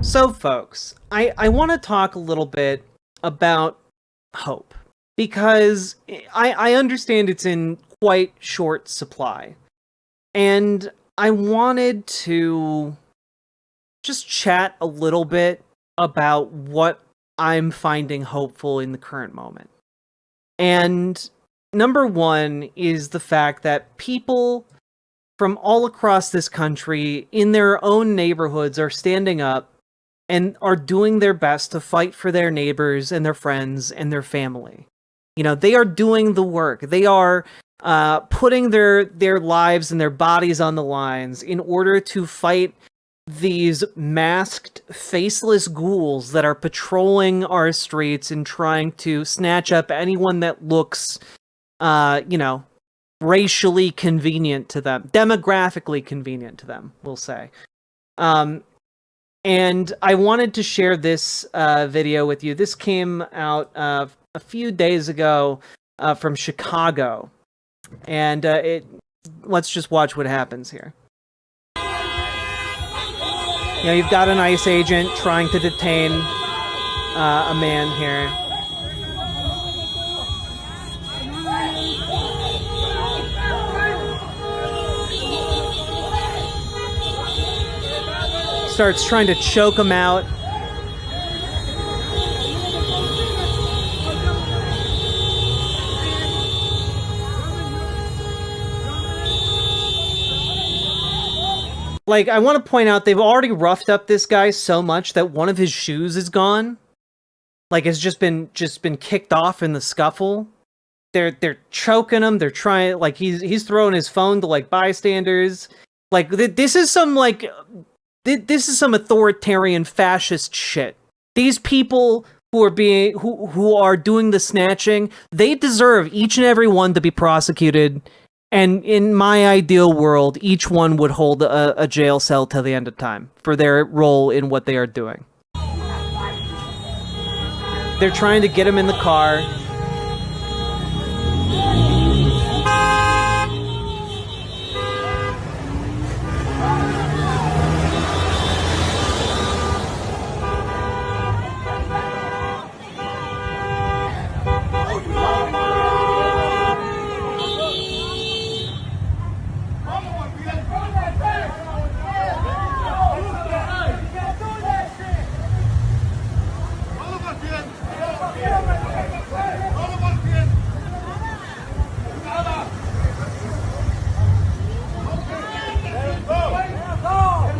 So, folks, I want to talk a little bit about hope, because I understand it's in quite short supply. And I wanted to just chat a little bit about what I'm finding hopeful in the current moment. And number one is the fact that people from all across this country in their own neighborhoods are standing up and are doing their best to fight for their neighbors and their friends and their family. You know, they are doing the work. They are putting their lives and their bodies on the lines in order to fight these masked, faceless ghouls that are patrolling our streets and trying to snatch up anyone that looks, racially convenient to them, demographically convenient to them, we'll say. And I wanted to share this video with you. This came out a few days ago from Chicago. And let's just watch what happens here. You know, you've got an ICE agent trying to detain a man here. Starts trying to choke him out. Like, I want to point out, they've already roughed up this guy so much that one of his shoes is gone. Like, it's just been kicked off in the scuffle. They're choking him. They're trying, like, he's throwing his phone to, like, bystanders. Like, this is some authoritarian fascist shit. These people who are doing the snatching, they deserve, each and every one, to be prosecuted. And in my ideal world, each one would hold a jail cell till the end of time for their role in what they are doing. They're trying to get him in the car.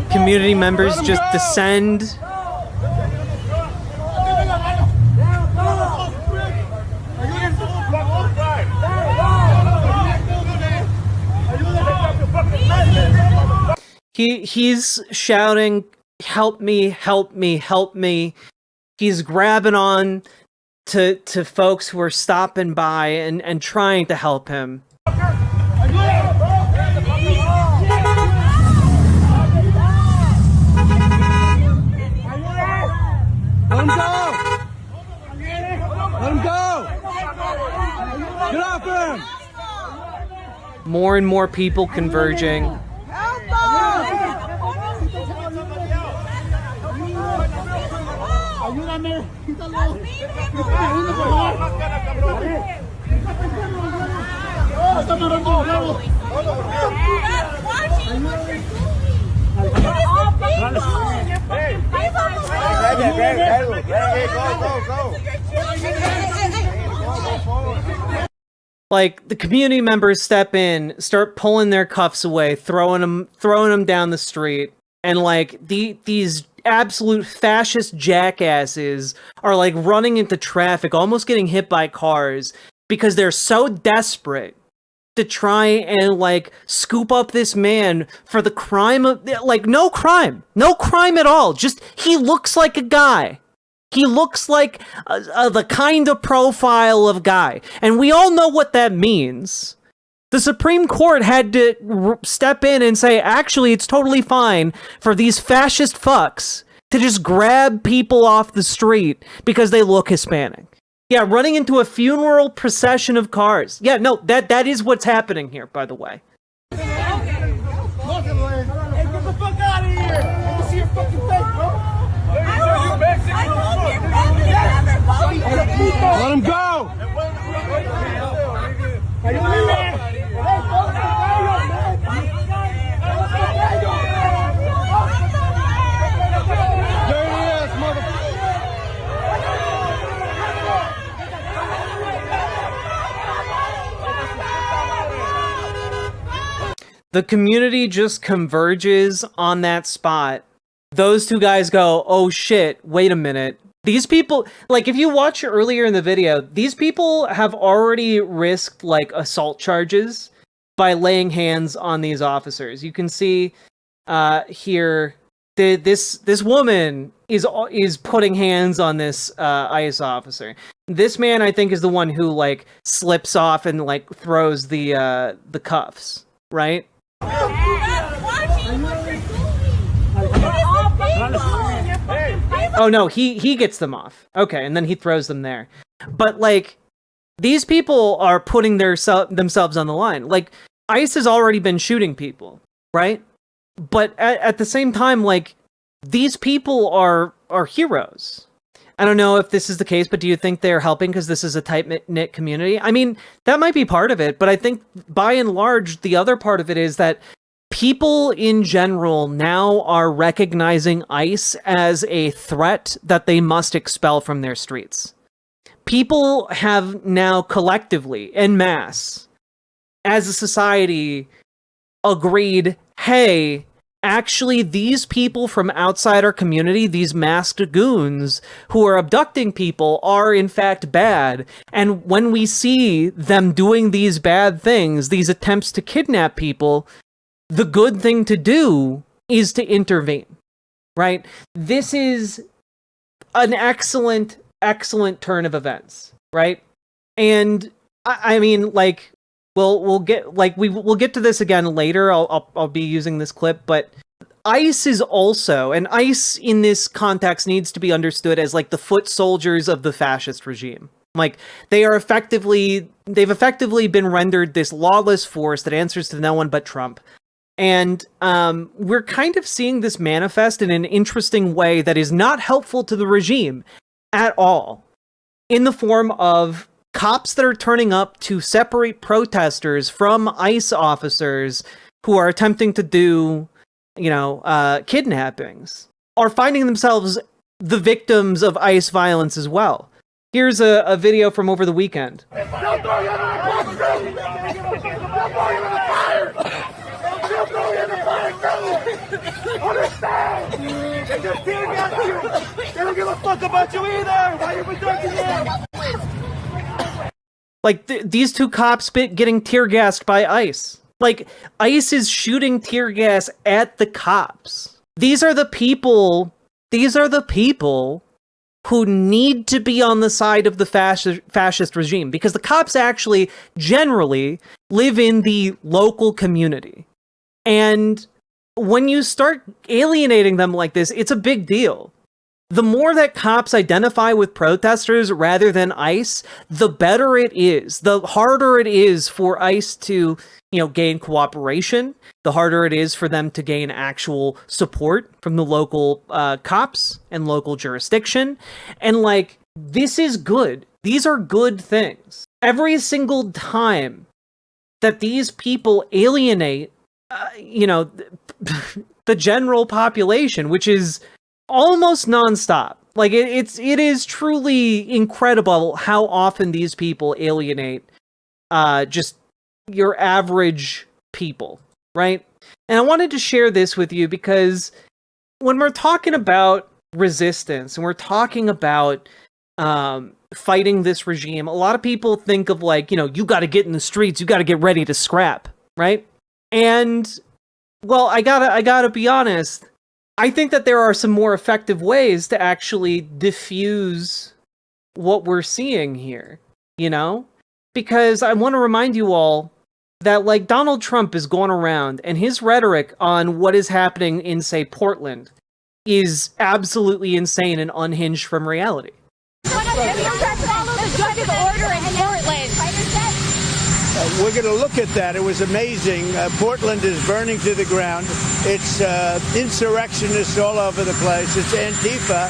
Community members just descend. He's shouting, "Help me, help me, help me." He's grabbing on to folks who are stopping by and trying to help him. Let him go! Let him go! Get off him! More and more people converging. Help Like, the community members step in, start pulling their cuffs away, throwing them down the street, and like these absolute fascist jackasses are like running into traffic, almost getting hit by cars because they're so desperate to try and like scoop up this man for the crime of, like, no crime at all. Just, he looks like a guy. He looks like the kind of profile of guy. And we all know what that means. The Supreme Court had to step in and say, actually, it's totally fine for these fascist fucks to just grab people off the street because they look Hispanic. Yeah, running into a funeral procession of cars. Yeah, no, that is what's happening here, by the way. Hey, get the fuck out of here! Let me see your fucking face, bro! The community just converges on that spot. Those two guys go, oh shit, wait a minute. These people, like, if you watch earlier in the video, these people have already risked, like, assault charges by laying hands on these officers. You can see here, this woman is putting hands on this ICE officer. This man, I think, is the one who, like, slips off and, like, throws the cuffs, right? Oh no, he gets them off. Okay, and then he throws them there. But, like, these people are putting themselves on the line. Like, ICE has already been shooting people, right? But at the same time, like, these people are heroes. I don't know if this is the case, but do you think they're helping because this is a tight-knit community? I mean, that might be part of it, but I think by and large, the other part of it is that people in general now are recognizing ICE as a threat that they must expel from their streets. People have now collectively, en masse, as a society, agreed, hey, actually these people from outside our community, these masked goons who are abducting people, are in fact bad. And when we see them doing these bad things, these attempts to kidnap people, the good thing to do is to intervene, right? This is an excellent turn of events, right? And I mean, like, we'll get to this again later. I'll be using this clip, but ICE is also, and ICE in this context needs to be understood as, like, the foot soldiers of the fascist regime. Like, they've effectively been rendered this lawless force that answers to no one but Trump. And we're kind of seeing this manifest in an interesting way that is not helpful to the regime at all, in the form of cops that are turning up to separate protesters from ICE officers who are attempting to do, kidnappings, are finding themselves the victims of ICE violence as well. Here's a video from over the weekend. Understand? They just tear gas you. They don't give a fuck about you either. Why are you protecting them? Like, these two cops getting tear gassed by ICE. Like, ICE is shooting tear gas at the cops. These are the people who need to be on the side of the fascist regime, because the cops actually generally live in the local community. And when you start alienating them like this, it's a big deal. The more that cops identify with protesters rather than ICE, the better it is. The harder it is for ICE to, gain cooperation. The harder it is for them to gain actual support from the local cops and local jurisdiction. And, like, this is good. These are good things. Every single time that these people alienate the general population, which is almost nonstop. Like, it is truly incredible how often these people alienate just your average people, right? And I wanted to share this with you because when we're talking about resistance and we're talking about fighting this regime, a lot of people think of, like, you got to get in the streets, you got to get ready to scrap, right? And, well, I gotta be honest, I think that there are some more effective ways to actually diffuse what we're seeing here, Because I want to remind you all that, like, Donald Trump is going around, and his rhetoric on what is happening in, say, Portland is absolutely insane and unhinged from reality. We're going to look at that. It was amazing. Portland is burning to the ground. It's insurrectionists all over the place. It's Antifa.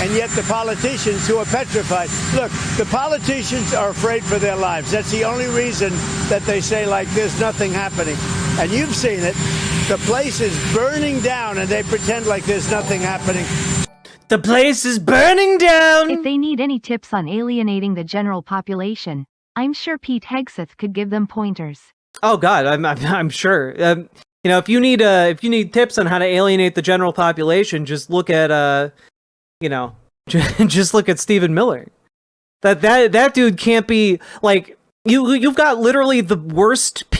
And yet the politicians who are petrified. Look, the politicians are afraid for their lives. That's the only reason that they say, like, there's nothing happening. And you've seen it. The place is burning down, and they pretend like there's nothing happening. The place is burning down! If they need any tips on alienating the general population, I'm sure Pete Hegseth could give them pointers. Oh God, I'm sure. If you need tips on how to alienate the general population, just look at just look at Stephen Miller. That dude can't be like you've got literally the worst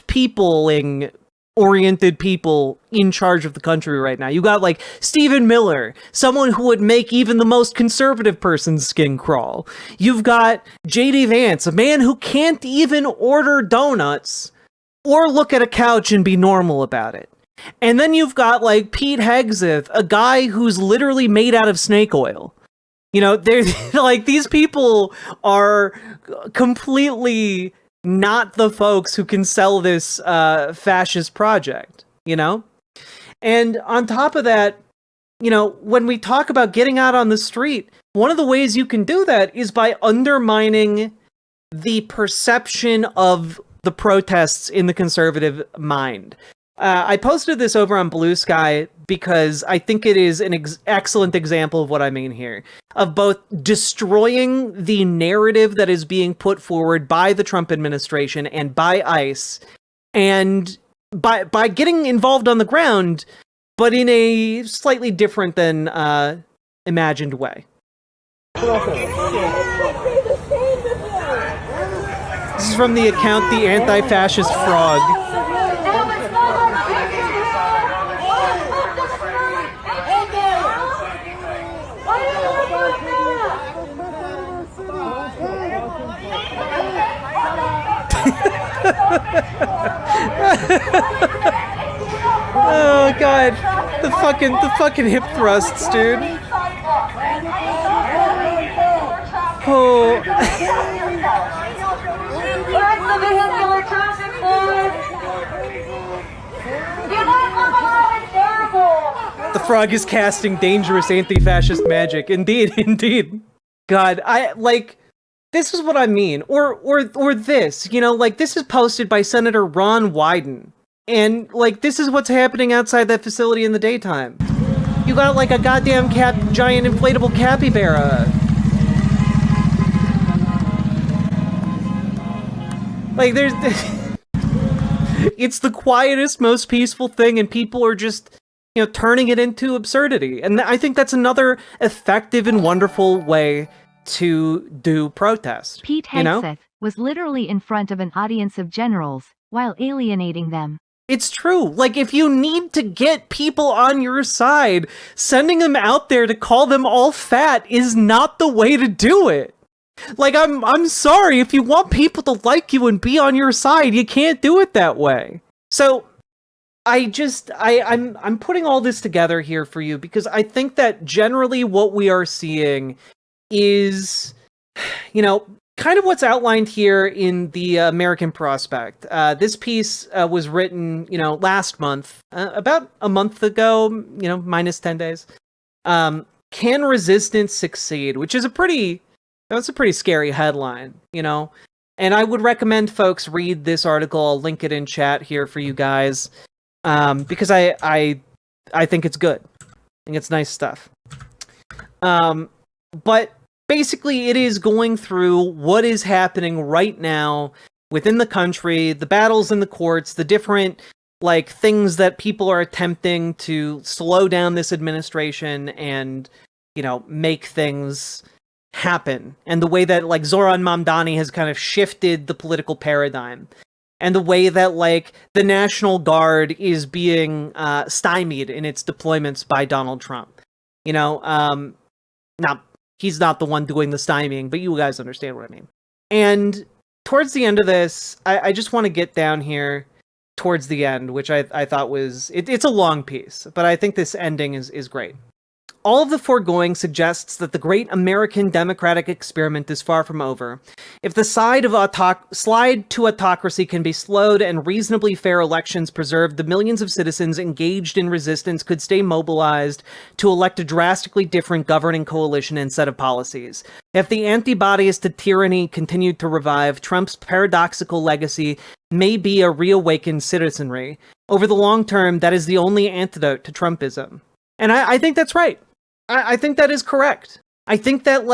peopling oriented people in charge of the country right now. You got like Stephen Miller, someone who would make even the most conservative person's skin crawl. You've got JD Vance, a man who can't even order donuts or look at a couch and be normal about it. And then you've got like Pete Hegseth, a guy who's literally made out of snake oil. They're like, these people are completely not the folks who can sell this fascist project, And on top of that, when we talk about getting out on the street, one of the ways you can do that is by undermining the perception of the protests in the conservative mind. I posted this over on Blue Sky because I think it is an excellent example of what I mean here, of both destroying the narrative that is being put forward by the Trump administration and by ICE, and by getting involved on the ground, but in a slightly different than imagined way. This is from the account The Anti-Fascist Frog. Oh God, the fucking hip thrusts, dude. Oh. The frog is casting dangerous anti-fascist magic. Indeed, indeed. God, this is what I mean. Or this, this is posted by Senator Ron Wyden. And, this is what's happening outside that facility in the daytime. You got, a goddamn giant inflatable capybara. There's... It's the quietest, most peaceful thing, and people are just, turning it into absurdity. And I think that's another effective and wonderful way to do protest. Pete Hegseth was literally in front of an audience of generals while alienating them. It's true. If you need to get people on your side, sending them out there to call them all fat is not the way to do it. I'm sorry, if you want people to like you and be on your side, you can't do it that way. So I'm putting all this together here for you because I think that generally what we are seeing is, kind of what's outlined here in the American Prospect. This piece was written, last month, about a month ago, minus 10 days. Can resistance succeed? Which is a pretty scary headline, And I would recommend folks read this article. I'll link it in chat here for you guys, because I think it's good. I think it's nice stuff. But basically, it is going through what is happening right now within the country, the battles in the courts, the different things that people are attempting to slow down this administration and make things happen, and the way that Zoran Mamdani has kind of shifted the political paradigm, and the way that the National Guard is being stymied in its deployments by Donald Trump. Now he's not the one doing the stymieing, but you guys understand what I mean. And towards the end of this, I just want to get down here towards the end, which I thought was it's a long piece, but I think this ending is great. All of the foregoing suggests that the great American democratic experiment is far from over. If the slide to autocracy can be slowed and reasonably fair elections preserved, the millions of citizens engaged in resistance could stay mobilized to elect a drastically different governing coalition and set of policies. If the antibodies to tyranny continued to revive, Trump's paradoxical legacy may be a reawakened citizenry. Over the long term, that is the only antidote to Trumpism. And I think that's right. I think that is correct. I think that,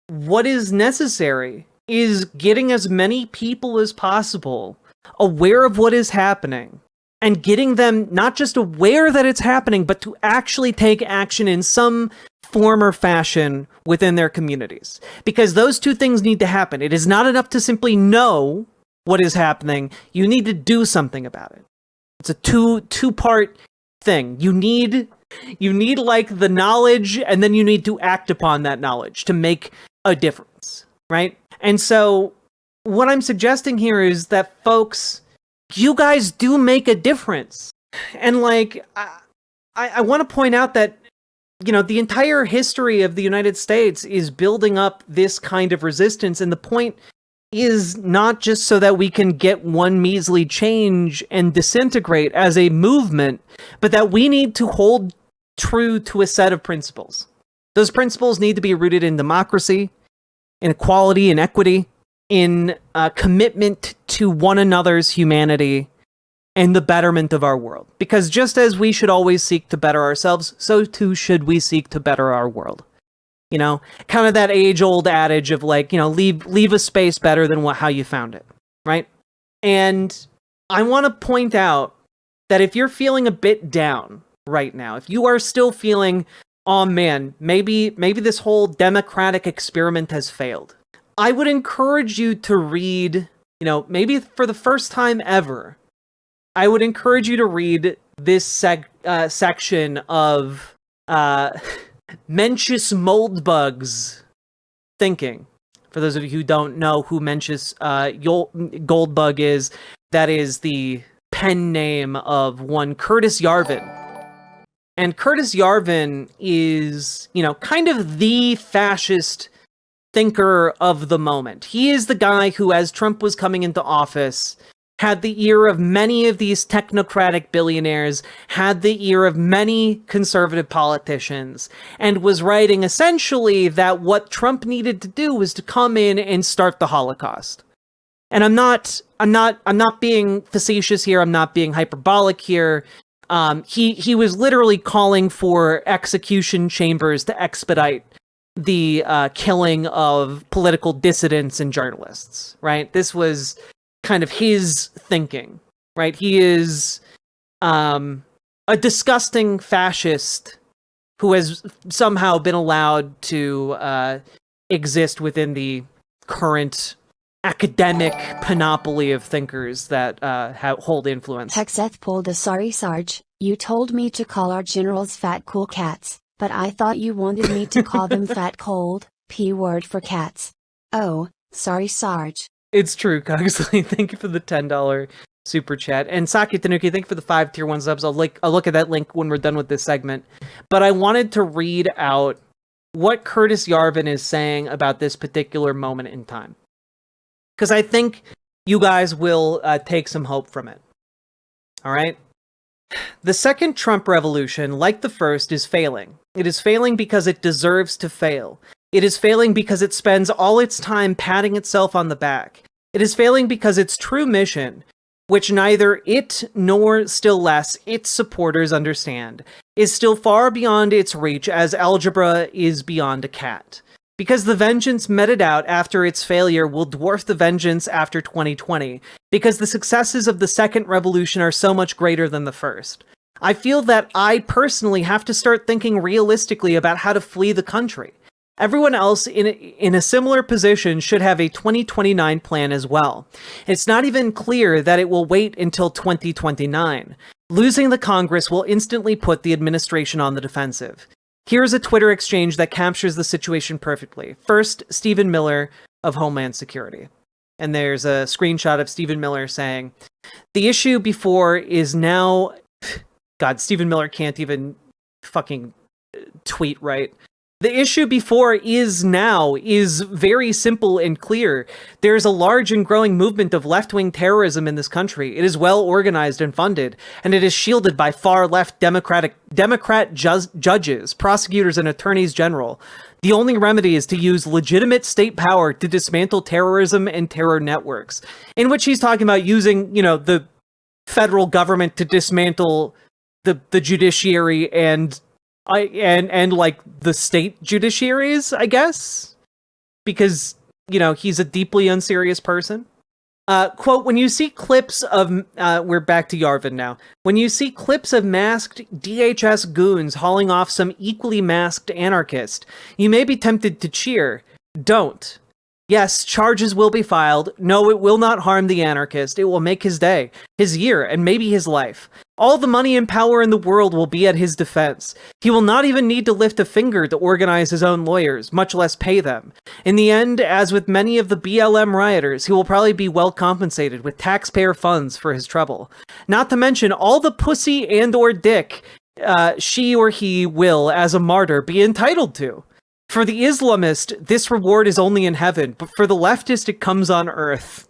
what is necessary is getting as many people as possible aware of what is happening, and getting them not just aware that it's happening, but to actually take action in some form or fashion within their communities. Because those two things need to happen. It is not enough to simply know what is happening. You need to do something about it. It's a two-part thing. You need like the knowledge, and then you need to act upon that knowledge to make a difference, right? And so what I'm suggesting here is that, folks, you guys do make a difference. And like, I want to point out that, you know, the entire history of the United States is building up this kind of resistance. And the point is not just so that we can get one measly change and disintegrate as a movement, but that we need to hold true to a set of principles. Those principles need to be rooted in democracy, in equality and equity, in commitment to one another's humanity and the betterment of our world. Because just as we should always seek to better ourselves, so too should we seek to better our world. You know, kind of that age-old adage of like, you know, leave a space better than how you found it, right? And I want to point out that if you're feeling a bit down right now, if you are still feeling, oh man, maybe this whole democratic experiment has failed, I would encourage you to read, you know, maybe for the first time ever, I would encourage you to read this section of Mencius Moldbug's thinking. For those of you who don't know who Mencius Goldbug is, that is the pen name of one Curtis Yarvin. And Curtis Yarvin is, you know, kind of the fascist thinker of the moment. He is the guy who, as Trump was coming into office, had the ear of many of these technocratic billionaires, had the ear of many conservative politicians, and was writing essentially that what Trump needed to do was to come in and start the Holocaust. And I'm not being facetious here. I'm not being hyperbolic here. He was literally calling for execution chambers to expedite the killing of political dissidents and journalists, right? This was kind of his thinking, right? He is a disgusting fascist who has somehow been allowed to exist within the current academic panoply of thinkers that hold influence. Hexeth pulled a sorry Sarge, you told me to call our generals fat cool cats, but I thought you wanted me to call them fat cold, P word for cats. Oh, sorry Sarge. It's true, Kogsley. Thank you for the $10 super chat. And Saki Tanuki, thank you for the 5 tier 1 subs. I'll look at that link when we're done with this segment. But I wanted to read out what Curtis Yarvin is saying about this particular moment in time, because I think you guys will take some hope from it. All right? The second Trump revolution, like the first, is failing. It is failing because it deserves to fail. It is failing because it spends all its time patting itself on the back. It is failing because its true mission, which neither it nor still less its supporters understand, is still far beyond its reach as algebra is beyond a cat. Because the vengeance meted out after its failure will dwarf the vengeance after 2020, because the successes of the second revolution are so much greater than the first. I feel that I personally have to start thinking realistically about how to flee the country. Everyone else in a similar position should have a 2029 plan as well. It's not even clear that it will wait until 2029. Losing the Congress will instantly put the administration on the defensive. Here's a Twitter exchange that captures the situation perfectly. First, Stephen Miller of Homeland Security. And there's a screenshot of Stephen Miller saying, the issue before is now... God, Stephen Miller can't even fucking tweet right. The issue before is now is very simple and clear. There's a large and growing movement of left-wing terrorism in this country. It is well organized and funded, and it is shielded by far-left Democrat judges, prosecutors, and attorneys general. The only remedy is to use legitimate state power to dismantle terrorism and terror networks, in which he's talking about using, you know, the federal government to dismantle the judiciary and like the state judiciaries, I guess, because, you know, he's a deeply unserious person. Quote, when you see clips of, we're back to Yarvin now. When you see clips of masked DHS goons hauling off some equally masked anarchist, you may be tempted to cheer. Don't. Yes, charges will be filed. No, it will not harm the anarchist. It will make his day, his year, and maybe his life. All the money and power in the world will be at his defense. He will not even need to lift a finger to organize his own lawyers, much less pay them. In the end, as with many of the BLM rioters, he will probably be well compensated with taxpayer funds for his trouble. Not to mention all the pussy and or dick she or he will, as a martyr, be entitled to. For the Islamist, this reward is only in heaven, but for the leftist, it comes on earth.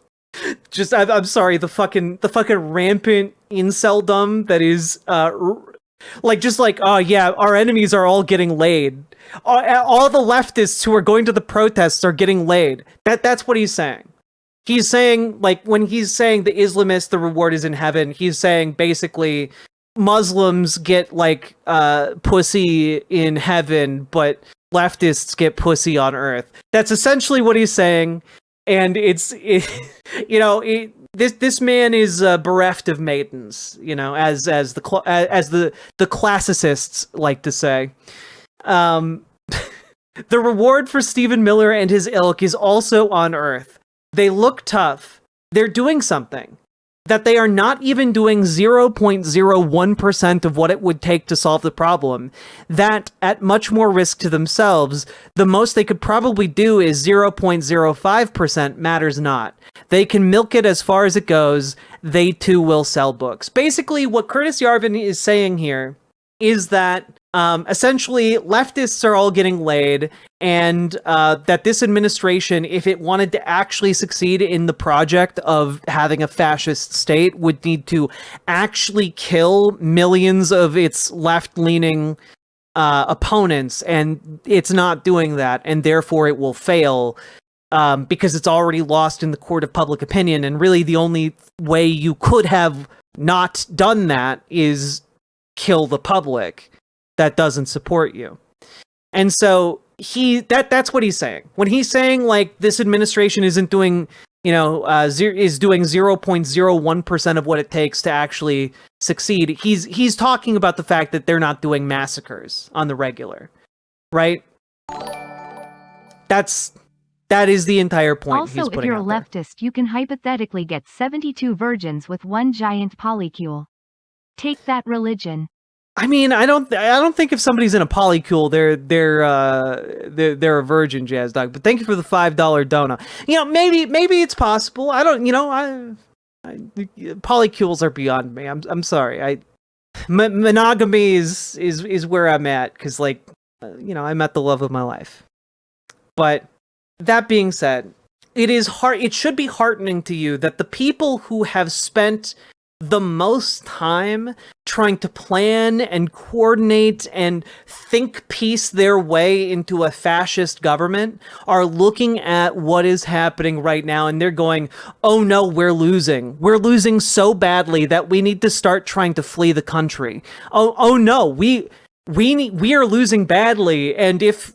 Just, I'm sorry, the fucking rampant inceldom that is, oh yeah, our enemies are all getting laid. All the leftists who are going to the protests are getting laid. That's what he's saying. He's saying, like, when he's saying the Islamist, the reward is in heaven, he's saying basically Muslims get, like, pussy in heaven, but leftists get pussy on earth. That's essentially what he's saying. And this man is bereft of maidens, as the classicists like to say. The reward for Stephen Miller and his ilk is also on earth. They look tough. They're doing something that they are not even doing 0.01% of what it would take to solve the problem. That, at much more risk to themselves, the most they could probably do is 0.05% matters not. They can milk it as far as it goes. They too will sell books. Basically, what Curtis Yarvin is saying here is that essentially leftists are all getting laid, and that this administration, if it wanted to actually succeed in the project of having a fascist state, would need to actually kill millions of its left-leaning opponents, and it's not doing that, and therefore it will fail because it's already lost in the court of public opinion, and really the only way you could have not done that is kill the public that doesn't support you. And so that's what he's saying. When he's saying, like, this administration isn't doing, is doing 0.01% of what it takes to actually succeed, he's talking about the fact that they're not doing massacres on the regular, right? That is the entire point. Also, if you're a leftist, you can hypothetically get 72 virgins with one giant polycule. Take that, religion. I mean, I don't think if somebody's in a polycule, they're a virgin, Jazz Dog. But thank you for the $5 donut. Maybe it's possible. I don't. Polycules are beyond me. I'm sorry. Monogamy is where I'm at because, like, I met the love of my life. But that being said, it should be heartening to you that the people who have spent the most time trying to plan and coordinate and think piece their way into a fascist government are looking at what is happening right now, and they're going, oh no, we're losing so badly that we need to start trying to flee the country. Oh no, we are losing badly, and if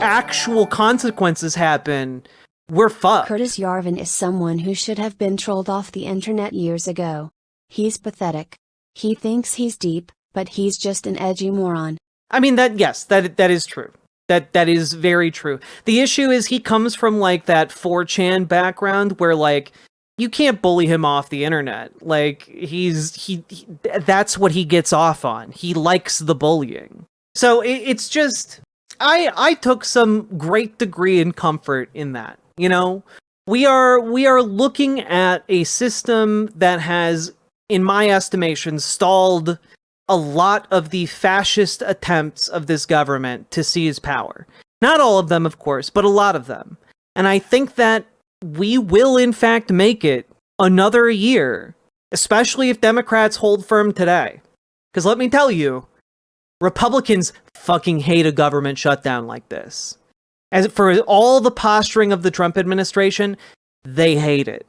actual consequences happen, we're fucked. Curtis Yarvin is someone who should have been trolled off the internet years ago. He's pathetic. He thinks he's deep, but he's just an edgy moron. I mean, that is true. That is very true. The issue is he comes from, like, that 4chan background where, like, you can't bully him off the internet. Like, he that's what he gets off on. He likes the bullying. So it's just, I took some great degree in comfort in that. We are looking at a system that has, in my estimation, stalled a lot of the fascist attempts of this government to seize power. Not all of them, of course, but a lot of them. And I think that we will, in fact, make it another year, especially if Democrats hold firm today. Because let me tell you, Republicans fucking hate a government shutdown like this. As for all the posturing of the Trump administration, they hate it.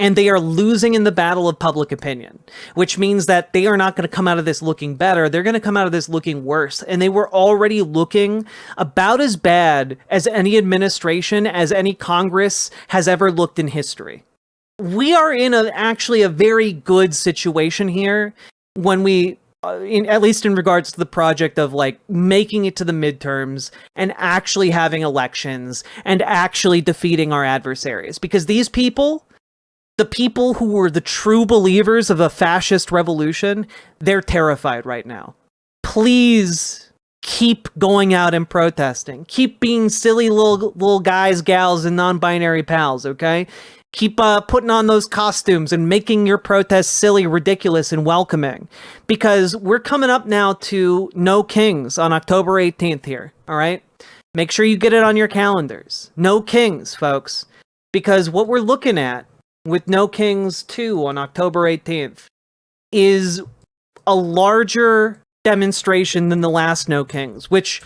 And they are losing in the battle of public opinion, which means that they are not going to come out of this looking better. They're going to come out of this looking worse. And they were already looking about as bad as any administration, as any Congress has ever looked in history. we are in actually a very good situation here when we, at least in regards to the project of like making it to the midterms and actually having elections and actually defeating our adversaries. Because these people, the people who were the true believers of a fascist revolution, they're terrified right now. Please keep going out and protesting. Keep being silly little guys, gals, and non-binary pals, okay? Keep putting on those costumes and making your protests silly, ridiculous, and welcoming. Because we're coming up now to No Kings on October 18th here, all right? Make sure you get it on your calendars. No Kings, folks. Because what we're looking at with No Kings 2 on October 18th is a larger demonstration than the last No Kings, which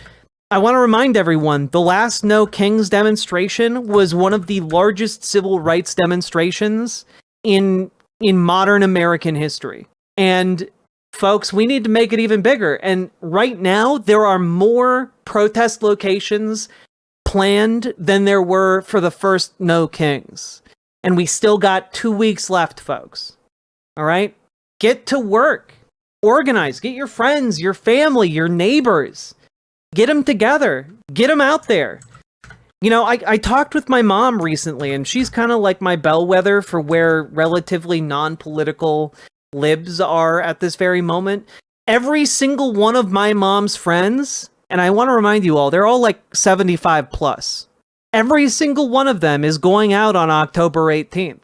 I want to remind everyone, the last No Kings demonstration was one of the largest civil rights demonstrations in modern American history. And folks, we need to make it even bigger. And right now, there are more protest locations planned than there were for the first No Kings. And we still got 2 weeks left, folks. All right? Get to work. Organize. Get your friends, your family, your neighbors. Get them together. Get them out there. You know, I talked with my mom recently, and she's kind of like my bellwether for where relatively non-political libs are at this very moment. Every single one of my mom's friends, and I want to remind you all, they're all like 75 plus. Every single one of them is going out on October 18th.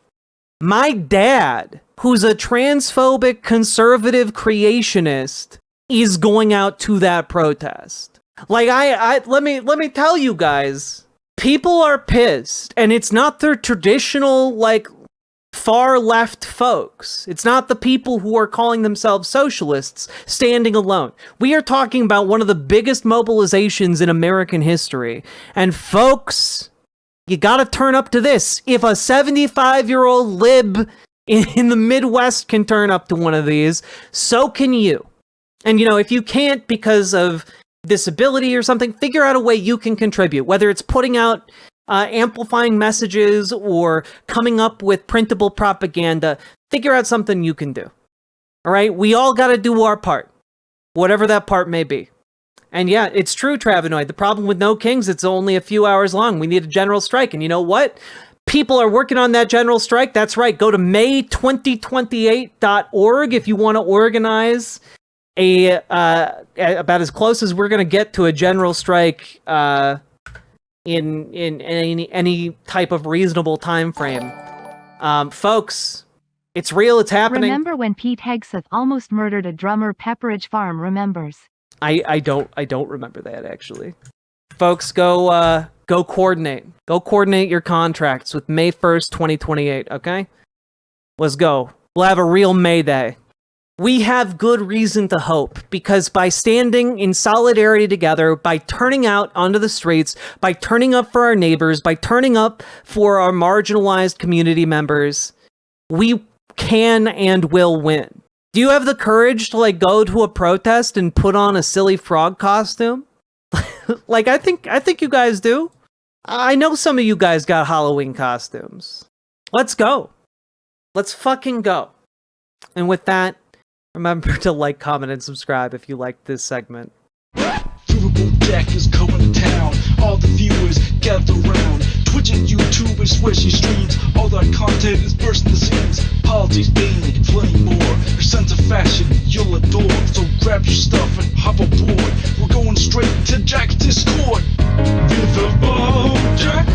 My dad, who's a transphobic conservative creationist, is going out to that protest. Like, let me tell you guys, people are pissed, and it's not their traditional, like, far left folks. It's not the people who are calling themselves socialists standing alone. We are talking about one of the biggest mobilizations in American history. And folks, you gotta turn up to this. If a 75-year-old lib in the Midwest can turn up to one of these, so can you. And, you know, if you can't because of disability or something, figure out a way you can contribute, whether it's putting out amplifying messages or coming up with printable propaganda. Figure out something you can do. All right? We all got to do our part, whatever that part may be. And yeah, it's true, Travenoid. The problem with No Kings, it's only a few hours long. We need a general strike. And you know what? People are working on that general strike. That's right. Go to May2028.org if you want to organize about as close as we're going to get to a general strike in any type of reasonable time frame. Folks, it's real, it's happening. Remember when Pete Hegseth almost murdered a drummer? Pepperidge Farm remembers. I don't remember that, actually. Folks, go coordinate. Go coordinate your contracts with May 1st, 2028, okay? Let's go. We'll have a real May Day. We have good reason to hope, because by standing in solidarity together, by turning out onto the streets, by turning up for our neighbors, by turning up for our marginalized community members, we can and will win. Do you have the courage to like go to a protest and put on a silly frog costume? Like, I think you guys do. I know some of you guys got Halloween costumes. Let's go. Let's fucking go. And with that, remember to like, comment, and subscribe if you liked this segment. Riverboat Jack is coming to town. All the viewers gather round. Twitch and YouTube and swishy streams. All that content is bursting the seams. Politics, being and plenty more. Your sense of fashion you'll adore. So grab your stuff and hop aboard. We're going straight to Jack's Discord. Riverboat Jack.